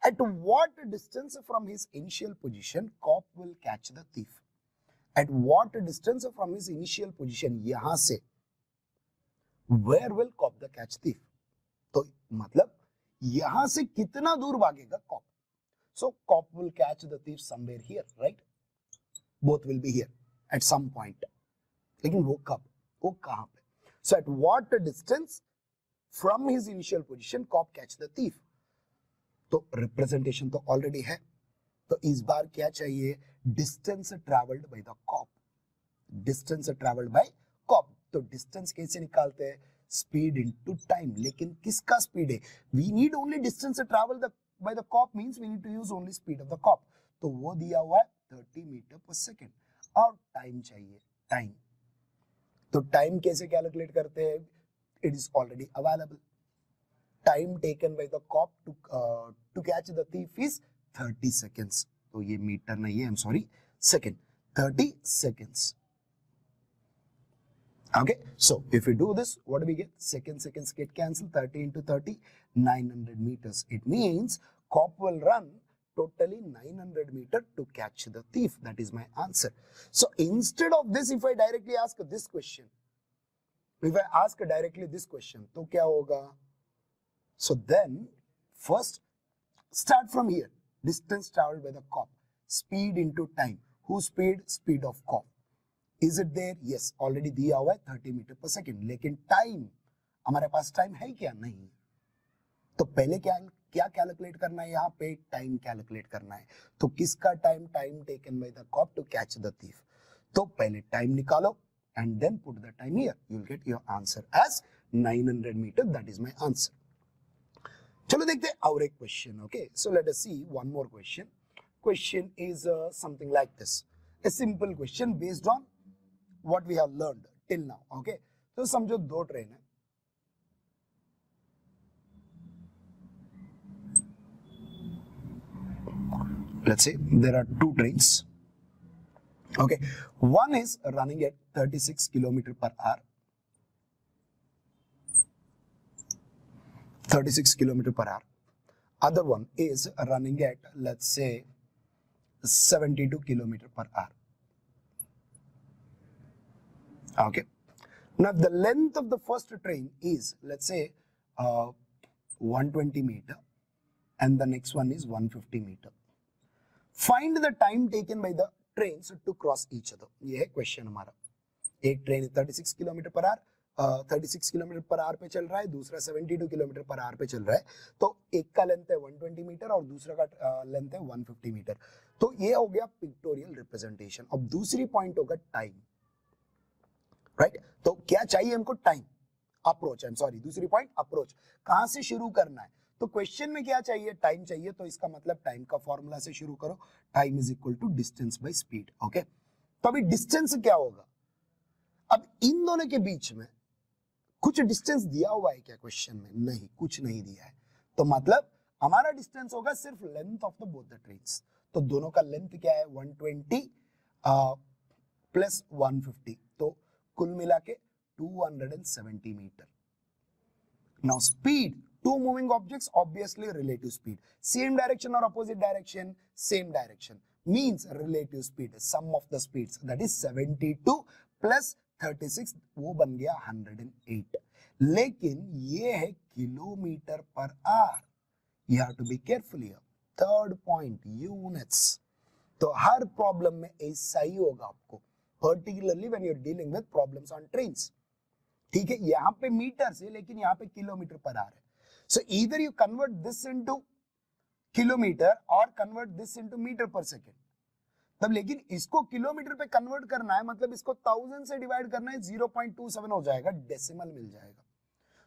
at what distance from his initial position cop will catch the thief? At what distance from his initial position, यहां से where will cop the catch thief? तो मतलब यहां से कितना दूर भागेगा cop? So cop will catch the thief somewhere here, right? Both will be here at some point. लेकिन वो कब, वो कहां पे? So at what distance from his initial position cop catch the thief? तो रिप्रेजेंटेशन तो ऑलरेडी है, तो इस बार क्या चाहिए? Distance travelled by the cop. Distance travelled by cop. तो डिस्टेंस कैसे निकालते हैं? Speed into time. लेकिन किसका स्पीड है? We need only distance travelled by the cop, means we need to use only speed of the cop. तो वो दिया हुआ है 30 मीटर पर सेकेंड. और टाइम चाहिए, टाइम. तो टाइम कैसे कैलकुलेट करते हैं? It is already available. Time taken by the cop to catch the thief is 30 seconds. तो ये मीटर नहीं है, I'm sorry, second. 30 seconds. Okay, so if we do this, what do we get? Seconds get cancelled. 30 into 30, 900 meters. It means cop will run totally 900 meters to catch the thief. That is my answer. So instead of this, if I directly ask this question, तो क्या होगा? So then, first, start from here. Distance traveled by the cop. Speed into time. Whose speed? Speed of cop. Is it there? Yes. Already दिया हुआ है 30 metre per second. लेकिन time, हमारे पास time है क्या? नहीं. तो पहले क्या कैलकुलेट करना है? यहाँ पे टाइम कैलकुलेट करना है. तो किसका time? Time taken by the cop to catch the thief. तो पहले टाइम निकालो and then put the time here. You will get your answer as 900 meters. That is my answer. चलो देखते हैं और एक question. Okay, so let us see one more question. Question is something like this. A simple question based on what we have learned till now. Okay, तो समझो दो train है. Let's say there are two trains. Okay, one is running at 36 kilometre per hour. 36 kilometer per hour. Other one is running at, let's say, 72 kilometer per hour. Okay. Now the length of the first train is, let's say, 120 meter, and the next one is 150 meter. Find the time taken by the trains to cross each other. ये है question हमारा. एक train 36 kilometre per hour 36 kilometre per our पे चल रहा है, दूसरा 72 kilometre per our पे चल रहा है. तो एक का लेंथ है 120 मीटर और दूसरा का लेंथ है 150 मीटर. तो ये हो गया पिक्टोरियल रिप्रेजेंटेशन. अब दूसरी पॉइंट होगा टाइम. राइट, तो क्या चाहिए हमको? Time. Approach, I am sorry, दूसरी पॉइंट अप्रोच. कहां से शुरू करना है? तो क्वेश्चन में क्या चाहिए? टाइम चाहिए. तो इसका मतलब टाइम का फॉर्मूला से शुरू करो. Time is equal to distance by speed. Okay, तो अभी डिस्टेंस क्या होगा? अब इन दोनों के बीच में कुछ डिस्टेंस दिया हुआ है क्या क्वेश्चन में? नहीं, कुछ नहीं दिया है. तो मतलब हमारा डिस्टेंस होगा सिर्फ length of the both the trains. तो दोनों का लेंथ क्या है? 120 प्लस 150, तो कुल मिला के 270 metre. Now speed, two moving objects, obviously relative speed. Same direction और opposite direction? Same direction, means relative speed. Sum of the speeds, that is 72 plus 36, वो बन गया 108. लेकिन ये है kilometre per hour. You have to be careful here. Third point, units. तो हर problem में ऐसा ही होगा आपको, particularly when you are dealing with problems on trains. ठीक है, यहाँ पे मीटर से लेकिन यहाँ पे किलोमीटर पर आवर है. सो either you convert this into kilometre और convert this into metre per second. तब लेकिन इसको किलोमीटर पे कन्वर्ट करना है, मतलब इसको 1000 से डिवाइड करना है, 0.27 हो जाएगा, डेसिमल मिल जाएगा.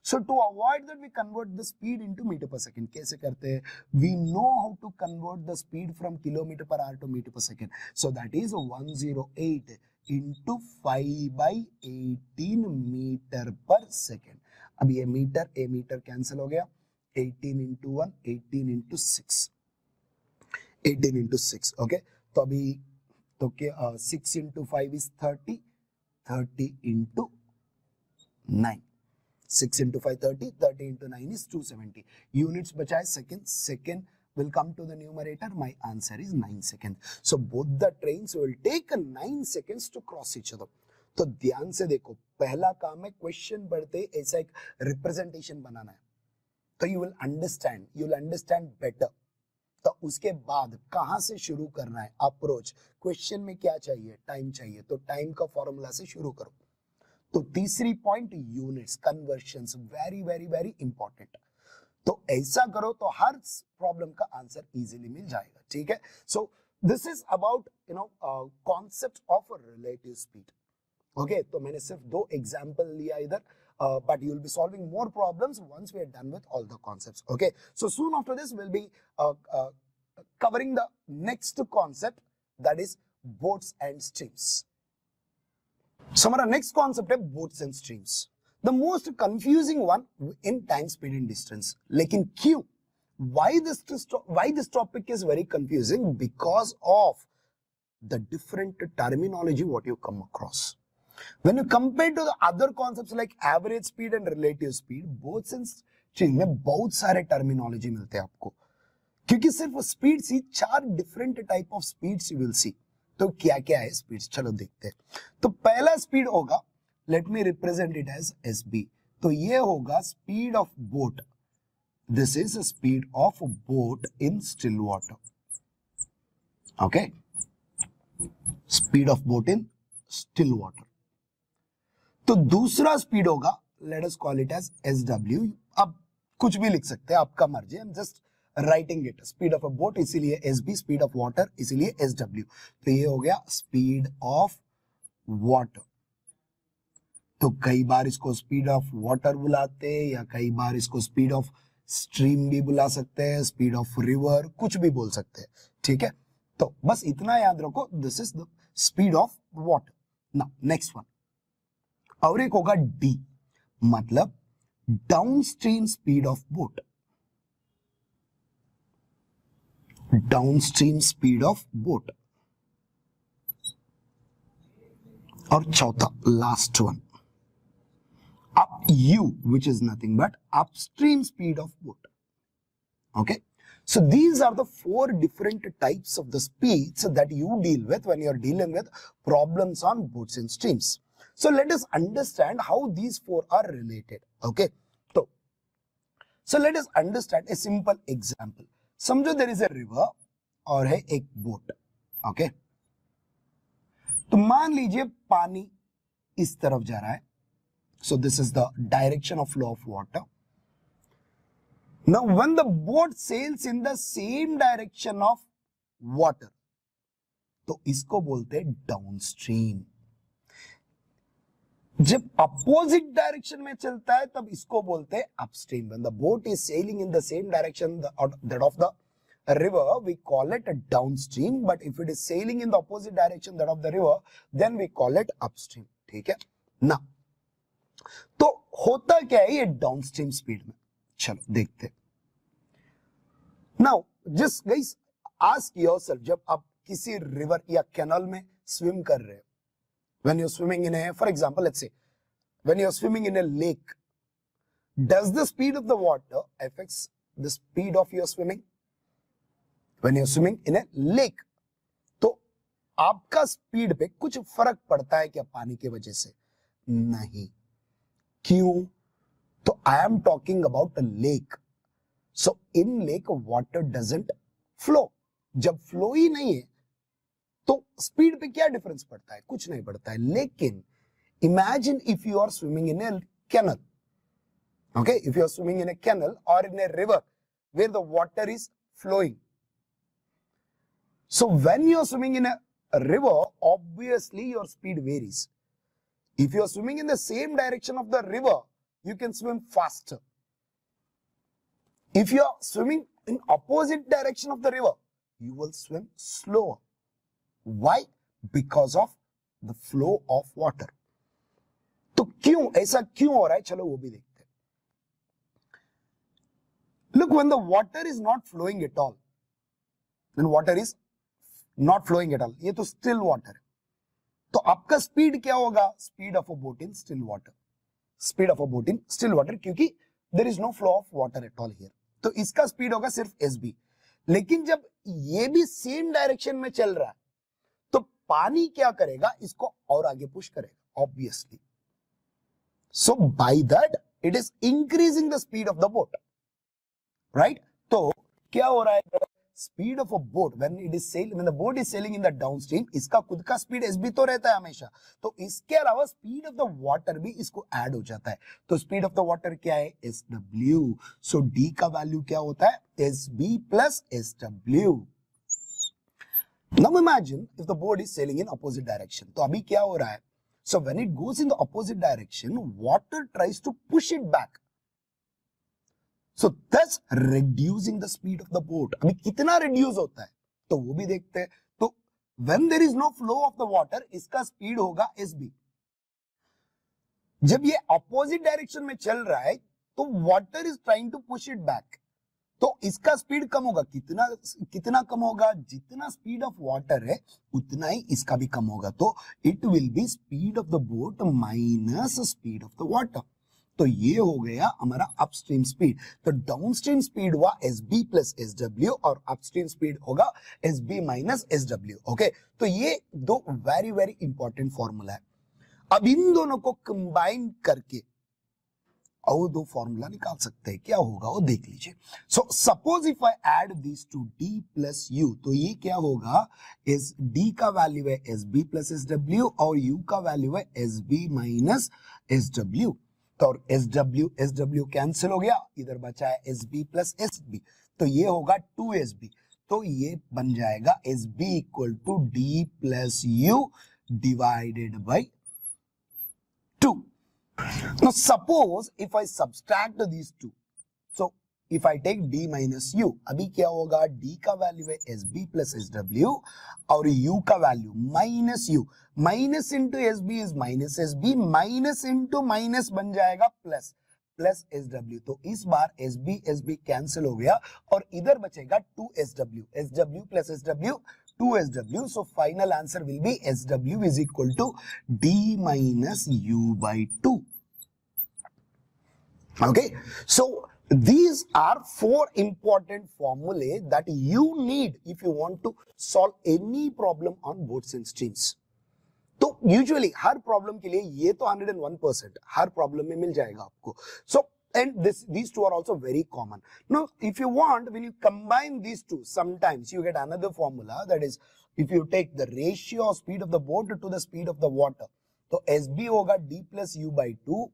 So to avoid that, we convert the speed into meter per second. कैसे करते हैं? We know how to convert the speed from kilometer per hour to meter per second. So that is 108 into 5/18 meter per second. अब ये metre cancel हो गया. 18 into 1, 18 into 6. 18 into 6. Okay. तो अभी तो क्या 6 into 5 is 30. 30 into 9. 6 into 5 30, 30 into 9 is 270. Units बचा है seconds. Second will come to the numerator. My answer is 9 seconds. So both the trains will take 9 seconds to cross each other. तो ध्यान से देखो, पहला काम है क्वेश्चन पढ़ते ऐसा एक रिप्रेजेंटेशन बनाना है, तो you will understand better. तो उसके बाद कहां से शुरू करना है, अप्रोच. क्वेश्चन में क्या चाहिए, टाइम चाहिए, तो टाइम का फॉर्मूला से शुरू करो. तो तीसरी point units, conversions, very very very important. तो ऐसा करो तो हर प्रॉब्लम का आंसर इजीली मिल जाएगा. ठीक है. सो this is about concept of relative speed. Okay, तो मैंने सिर्फ 2 एग्जांपल लिया इधर, but you will be solving more problems once we are done with all the concepts. Okay, so soon after this we'll be covering the next concept, that is boats and streams. So हमारा next concept है boats and streams. The most confusing one in time, speed and distance. लेकिन क्यों? Why this topic is very confusing? Because of the different terminology what you come across. When you compare to the other concepts like average speed and relative speed, boats and streams में बहुत सारे terminology मिलते हैं आपको, क्योंकि सिर्फ speed से 4 different type of speeds you will see. तो क्या क्या है स्पीड्स, चलो देखते हैं. तो पहला स्पीड होगा, let me represent it as SB. तो ये होगा speed of boat. This is speed of boat in still water. Okay, speed of boat in still water. तो दूसरा स्पीड होगा, let us call it as SW. अब कुछ भी लिख सकते हैं, आपका मर्जी. I am just writing it. Speed of a boat इसीलिए SB, स्पीड ऑफ वाटर इसीलिए SW. तो ये हो गया स्पीड ऑफ वाटर. तो कई बार इसको स्पीड ऑफ वाटर बुलाते हैं, या कई बार इसको स्पीड ऑफ स्ट्रीम भी बुला सकते हैं, स्पीड ऑफ रिवर, कुछ भी बोल सकते हैं. ठीक है, तो बस इतना याद रखो, this is the speed of water. Now next one, और एक होगा D, मतलब downstream speed of boat. Downstream speed of boat. और चौथा last one, up U, which is nothing but upstream speed of boat. Okay, so these are the 4 different types of the speeds that you deal with when you are dealing with problems on boats and streams. So let us understand how these 4 are related. Okay, so let us understand a simple example. समझो there is a river और है एक boat. Okay, तो मान लीजिए पानी इस तरफ जा रहा है. So this is the direction of flow of water. Now when the boat sails in the same direction of water, तो इसको बोलते हैं डाउनस्ट्रीम. जब अपोजिट डायरेक्शन में चलता है तब इसको बोलते हैं upstream. When the boat is sailing in the same direction that of the river, we call it a downstream. But if it is sailing in the opposite direction that of the river, then we call it upstream. ठीक है ना. तो होता क्या है ये downstream speed में, चलो देखते. Now just guys ask yourself, जब आप किसी रिवर या कैनाल में स्विम कर रहे हो, when you're swimming in a, for example, let's say when you're swimming in a lake, does the speed of the water affects the speed of your swimming? When you're swimming in a lake, तो आपका speed पे कुछ फर्क पड़ता है क्या पानी की वजह से? नहीं. क्यों? तो I am talking about a lake. So in lake water doesn't flow. जब फ्लो ही नहीं है तो स्पीड पे क्या डिफरेंस पड़ता है? कुछ नहीं पड़ता है. लेकिन imagine if you are swimming in a canal. Okay, if you are swimming in a canal or in a river where the water is flowing. So when you are swimming in a river, obviously your speed varies. If you are swimming in the same direction of the river, you can swim faster. If you are swimming in opposite direction of the river, you will swim slower. Why? Because of the flow of water. तो क्यों ऐसा क्यों हो रहा है, चलो वो भी देखते हैं. Look, when the water is not flowing at all, when water is not flowing at all, ये तो still water है. तो आपका स्पीड क्या होगा? Speed of a boat in still water. Speed of a boat in still water, क्योंकि there is no flow of water at all here. तो इसका स्पीड होगा सिर्फ एसबी. लेकिन जब ये भी सेम डायरेक्शन में चल रहा है तो पानी क्या करेगा? इसको और आगे पुश करेगा obviously. So by that it is increasing the speed of the boat, right? तो क्या हो रहा है? Speed of a boat when it is sail, when the boat is sailing in the downstream, इसका खुद का स्पीड एसबी तो रहता है हमेशा. तो इसके अलावा स्पीड ऑफ द वाटर भी इसको ऐड हो जाता है. तो स्पीड ऑफ द वाटर क्या है? एसडब्ल्यू. सो डी का वैल्यू क्या होता है? SB plus SW. Now imagine if the boat is sailing in opposite direction. तो अभी क्या हो रहा है? So when it goes in the opposite direction, water tries to push it back. So thus reducing the speed of the boat. अभी कितना reduce होता है तो वो भी देखते हैं. तो when there is no flow of the water, इसका स्पीड होगा SB. जब ये opposite direction में चल रहा है तो water is trying to push it back. तो इसका स्पीड कम होगा. कितना कम होगा? जितना स्पीड ऑफ वाटर है उतना ही इसका भी कम होगा. तो it will be speed of the boat minus speed of the water. तो ये हो गया हमारा अपस्ट्रीम स्पीड. तो डाउनस्ट्रीम स्पीड हुआ एसबी प्लस एसडब्ल्यू और अपस्ट्रीम स्पीड होगा एसबी माइनस एसडब्ल्यू. ओके, तो ये दो वेरी वेरी इंपॉर्टेंट फॉर्मूला है. अब इन दोनों को कंबाइन करके और दो फॉर्मूला निकाल सकते हैं. क्या होगा वो देख लीजिए. So suppose if I add this to D plus U, तो ये क्या होगा? इस डी का वैल्यू है एसबी प्लस एसडब्ल्यू और यू का वैल्यू है एसबी माइनस एसडब्ल्यू. तो SW कैंसिल हो गया, इधर बचा है SB प्लस SB. तो ये होगा 2SB. तो ये बन जाएगा SB equal to D plus U divided by 2. Now suppose if I subtract these two, so if I take D minus U, अभी क्या होगा? D का वैल्यू है SB प्लस SW और U का value minus U. Minus into SB is minus SB, minus into minus बन जाएगा plus plus SW. तो इस बार SB कैंसिल हो गया और इधर बचेगा 2SW. SW plus SW 2SW. So final answer will be SW is equal to D minus U by 2. Okay, so these are four important formulae that you need if you want to solve any problem on boats and streams. तो usually हर problem के लिए ये तो 101% हर problem में मिल जाएगा आपको. सो and these two are also very common. Now if you want, when you combine these two, sometimes you get another formula, that is if you take the ratio of speed of the boat to the speed of the water, तो SB होगा D plus U by 2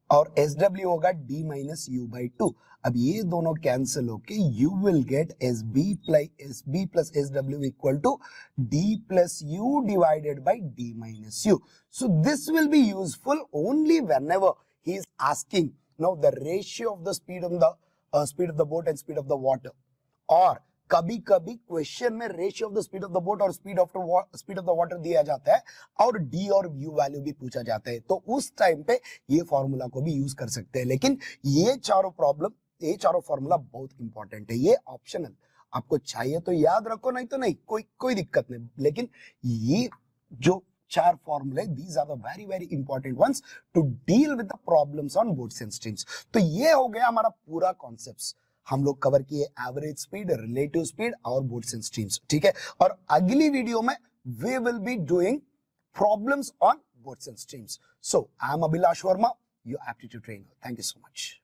और SW होगा D minus U by 2. अब ये दोनों cancel होके you will get SB plus SW equal to D plus U divided by D minus U. So this will be useful only whenever he is asking now the ratio of the speed of the boat and speed of the water. और कभी कभी question में ratio of the speed of the boat और speed of the water दिया जाता है और D और यू वैल्यू भी पूछा जाता है. तो उस टाइम पे ये फॉर्मूला को भी यूज कर सकते हैं. लेकिन ये चारों फॉर्मूला बहुत इंपॉर्टेंट है. ये ऑप्शनल, आपको चाहिए तो याद रखो, नहीं तो नहीं, कोई दिक्कत नहीं. लेकिन ये जो चार फॉर्मूले, these are the very very important ones to deal with the problems on boats and streams. तो ये हो गया हमारा पूरा कॉन्सेप्ट. हम लोग कवर किए एवरेज स्पीड, रिलेटिव स्पीड और बोट्स एंड स्ट्रीम्स. ठीक है, और अगली वीडियो में we will be doing problems on boats and streams. So I am Abhilash Verma, your aptitude trainer. Thank you so much.